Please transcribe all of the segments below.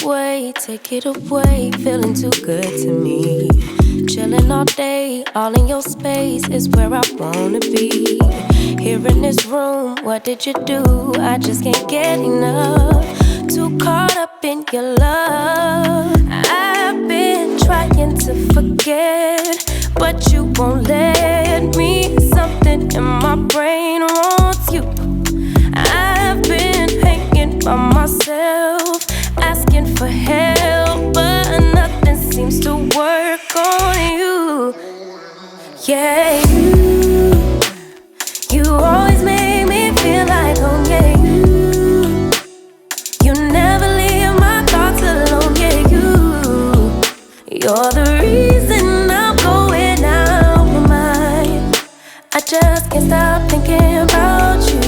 away, take it away. Feeling too good to me. Chilling all day, all in your space is where I wanna be. Here in this room, what did you do? I just can't get enough. Too caught up in your love. I've been trying to forget, but you won't let me. Something in my brain wants you. I've been hanging by myself, asking for help, but nothing seems to work on you. Yeah, you always make me feel like home. Yeah, you never leave my thoughts alone. Yeah, you're the reason I'm going out my mind. I just can't stop thinking about you.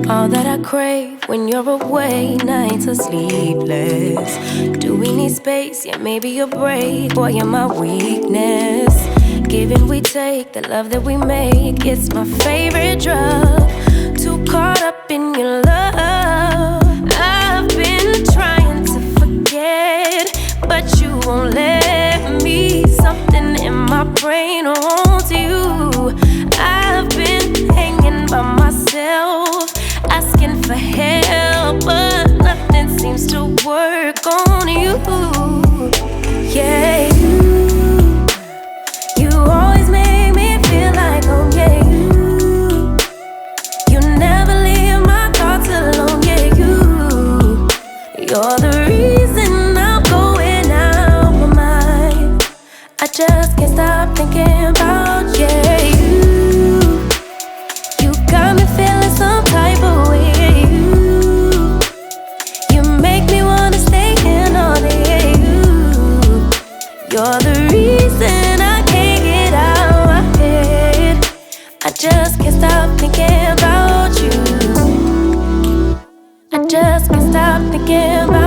All that I crave when you're away, nights are sleepless. Do we need space? Yeah, maybe a break. Boy, you're my weakness. Give and we take, the love that we make, it's my favorite drug. Too caught up in your love. I've been trying to forget, but you won't let me. Something in my brain wants you. I've been hanging by myself, asking for help, but nothing seems to work on you. Yeah, you always make me feel like home. Yeah, you never leave my thoughts alone. Yeah, you're the reason I'm going out my mind. I just can't stop thinking about you. You got me feeling some type of way. You're the reason I can't get out my head. I just can't stop thinking about you. I just can't stop thinking about you.